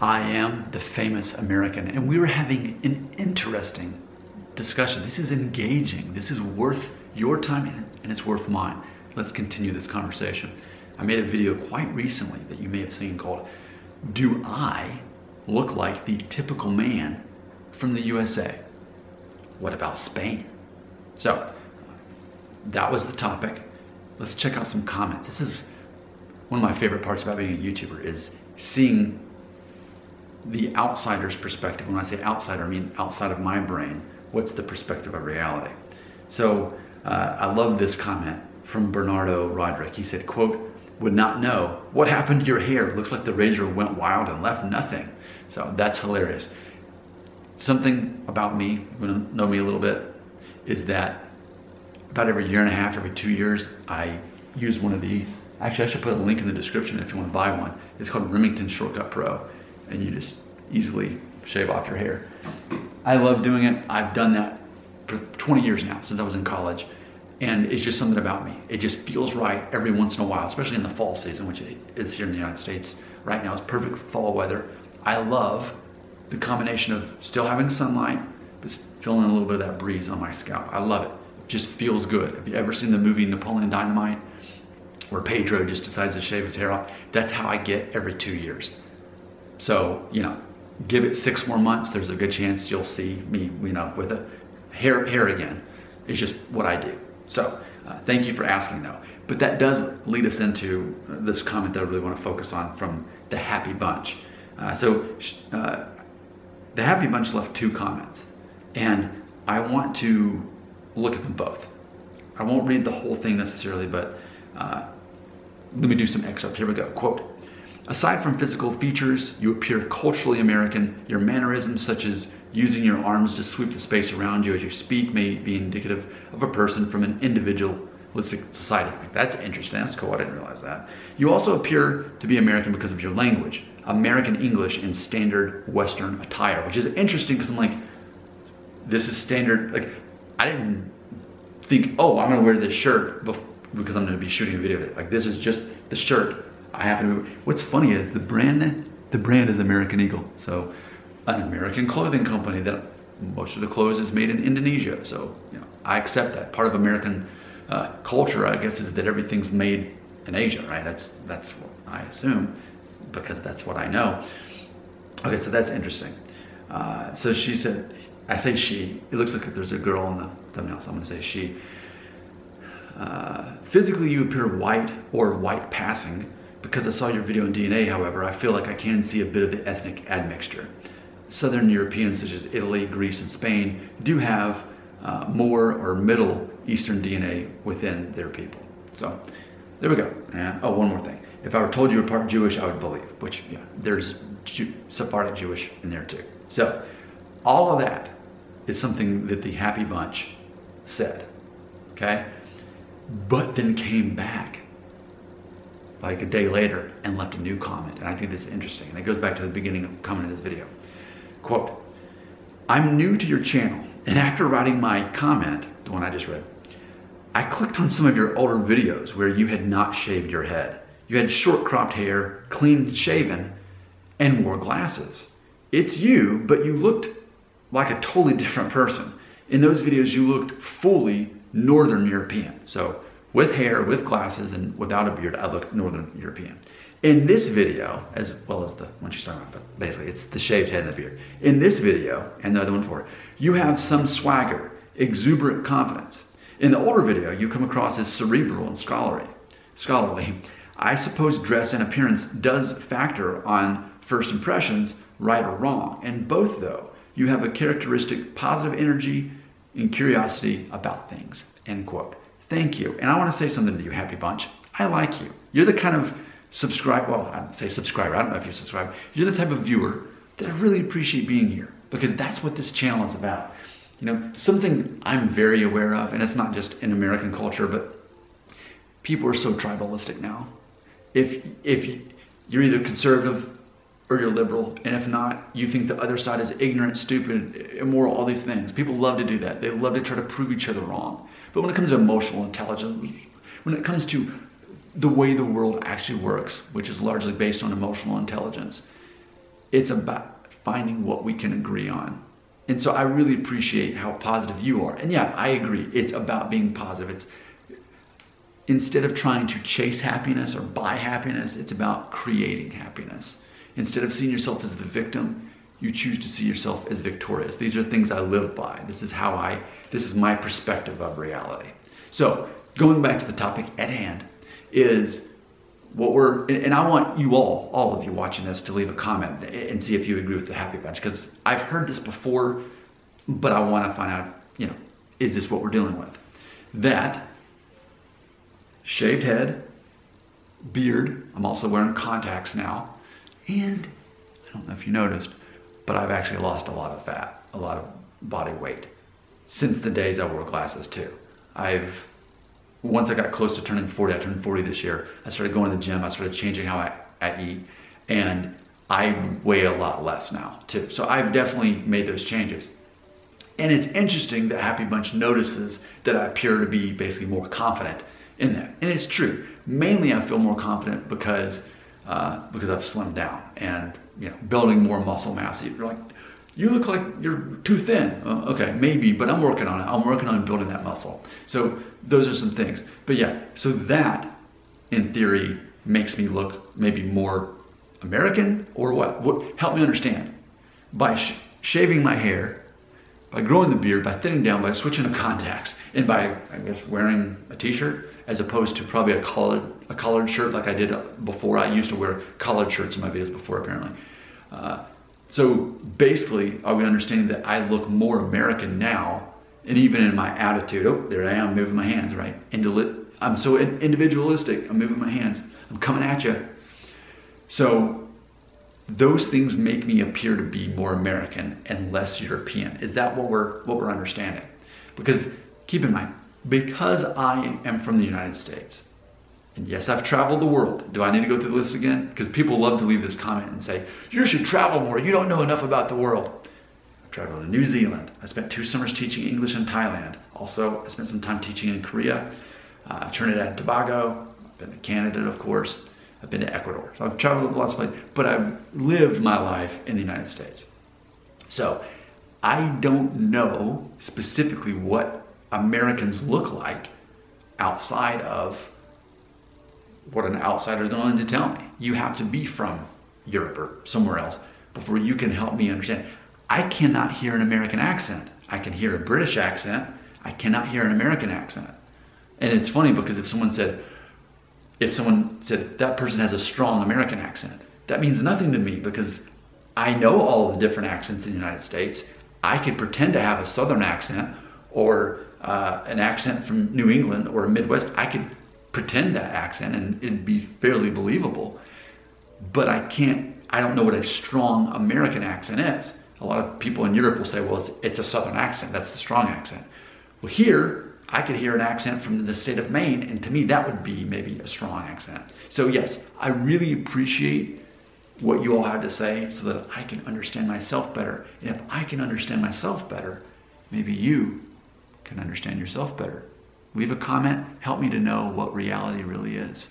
I am the famous American. And we were having an interesting discussion. This is engaging. This is worth your time and it's worth mine. Let's continue this conversation. I made a video quite recently that you may have seen called, "Do I look like the typical man from the USA? What about Spain?" So that was the topic. Let's check out some comments. This is one of my favorite parts about being a YouTuber, is seeing the outsider's perspective. When I say outsider, I mean outside of my brain. What's the perspective of reality? So I love this comment from Bernardo Roderick. He said, quote, "Would not know what happened to your hair. Looks like the razor went wild and left nothing." So that's hilarious. Something about me, you know me a little bit, is that about every year and a half, every 2 years, I use one of these. Actually, I should put a link in the description if you want to buy one. It's called Remington Shortcut Pro, and you just easily shave off your hair. I love doing it. I've done that for 20 years now, since I was in college, and it's just something about me. It just feels right every once in a while, especially in the fall season, which it is here in the United States right now. It's perfect fall weather. I love the combination of still having sunlight, but feeling a little bit of that breeze on my scalp. I love it. It just feels good. Have you ever seen the movie Napoleon Dynamite, where Pedro just decides to shave his hair off? That's how I get every 2 years. So, give it 6 more months, there's a good chance you'll see me, with a hair again. It's just what I do. So, thank you for asking though. But that does lead us into this comment that I really want to focus on from the Happy Bunch. The Happy Bunch left 2 comments, and I want to look at them both. I won't read the whole thing necessarily, but let me do some excerpt. Here we go. Quote, "Aside from physical features, you appear culturally American. Your mannerisms, such as using your arms to sweep the space around you as you speak, may be indicative of a person from an individualistic society." That's interesting. That's cool. I didn't realize that. "You also appear to be American because of your language, American English and standard Western attire," which is interesting because I'm like, this is standard. Like, I didn't think, oh, I'm going to wear this shirt because I'm going to be shooting a video of it. Like, this is just the shirt I happen to. What's funny is the brand is American Eagle. So an American clothing company that most of the clothes is made in Indonesia. So, I accept that. Part of American culture, I guess, is that everything's made in Asia, right? That's what I assume, because that's what I know. Okay, so that's interesting. So she said, I say she, it looks like there's a girl in the thumbnail, so I'm gonna say she. "Physically you appear white or white passing. Because I saw your video on DNA, however, I feel like I can see a bit of the ethnic admixture. Southern Europeans such as Italy, Greece, and Spain do have more or Middle Eastern DNA within their people." So there we go. And oh, one more thing. "If I were told you were part Jewish, I would believe," which, yeah, there's Sephardic Jewish in there too. So all of that is something that the Happy Bunch said, okay? But then came back like a day later and left a new comment. And I think this is interesting. And it goes back to the beginning of comment of this video. Quote, "I'm new to your channel, and after writing my comment," the one I just read, "I clicked on some of your older videos where you had not shaved your head. You had short cropped hair, clean shaven, and wore glasses. It's you, but you looked like a totally different person. In those videos, you looked fully Northern European." So with hair, with glasses, and without a beard, I look Northern European. "In this video," as well as the one she's talking about, but basically it's the shaved head and the beard. "In this video," and the other one for it, "you have some swagger, exuberant confidence. In the older video, you come across as cerebral and scholarly. I suppose dress and appearance does factor on first impressions, right or wrong. In both, though, you have a characteristic positive energy and curiosity about things." End quote. Thank you. And I want to say something to you, Happy Bunch. I like you. You're the kind of I'd say subscriber. I don't know if you subscribe. You're the type of viewer that I really appreciate being here, because that's what this channel is about. Something I'm very aware of, and it's not just in American culture, but people are so tribalistic now. If you're either conservative or you're liberal, and if not, you think the other side is ignorant, stupid, immoral, all these things. People love to do that. They love to try to prove each other wrong. But when it comes to emotional intelligence, when it comes to the way the world actually works, which is largely based on emotional intelligence, It's about finding what we can agree on. And so I really appreciate how positive you are. And yeah, I agree. It's about being positive. It's instead of trying to chase happiness or buy happiness, it's about creating happiness. Instead of seeing yourself as the victim, you choose to see yourself as victorious. These are things I live by. This is my perspective of reality. So going back to the topic at hand is and I want you all of you watching this, to leave a comment and see if you agree with the happy bunch, because I've heard this before, but I want to find out, is this what we're dealing with? That shaved head, beard, I'm also wearing contacts now, and I don't know if you noticed, but I've actually lost a lot of fat, a lot of body weight since the days I wore glasses too. Once I got close to turning 40, I turned 40 this year, I started going to the gym, I started changing how I eat, and I weigh a lot less now too. So I've definitely made those changes. And it's interesting that Happy Bunch notices that I appear to be basically more confident in that. And it's true. Mainly I feel more confident because I've slimmed down and building more muscle mass. You're like, you look like you're too thin. Okay, maybe, but I'm working on it. I'm working on building that muscle. So those are some things. But yeah, so that in theory makes me look maybe more American, or what? Help me understand. By shaving my hair, by growing the beard, by thinning down, by switching to contacts, and by, I guess, wearing a t-shirt as opposed to probably a collared shirt like I did before. I used to wear collared shirts in my videos before, apparently. So basically, are we understanding that I look more American now, and even in my attitude? Oh, there I am moving my hands, right? I'm so individualistic. I'm moving my hands. I'm coming at you. So those things make me appear to be more American and less European. Is that what we're understanding? Because keep in mind, because I am from the United States, and yes, I've traveled the world. Do I need to go through the list again? Because people love to leave this comment and say, you should travel more. You don't know enough about the world. I've traveled to New Zealand. I spent 2 summers teaching English in Thailand. Also, I spent some time teaching in Korea, Trinidad and Tobago. I've been to Canada, of course. I've been to Ecuador. So I've traveled lots of places, but I've lived my life in the United States. So I don't know specifically what Americans look like outside of what an outsider is going to tell me. You have to be from Europe or somewhere else before you can help me understand. I cannot hear an American accent. I can hear a British accent. I cannot hear an American accent. And it's funny because if someone said that person has a strong American accent, that means nothing to me because I know all the different accents in the United States. I could pretend to have a Southern accent or an accent from New England or Midwest. I could pretend that accent and it'd be fairly believable, but I don't know what a strong American accent is. A lot of people in Europe will say, well, it's a Southern accent, that's the strong accent. Well, here, I could hear an accent from the state of Maine, and to me, that would be maybe a strong accent. So yes, I really appreciate what you all have to say so that I can understand myself better. And if I can understand myself better, maybe you can understand yourself better. Leave a comment, help me to know what reality really is.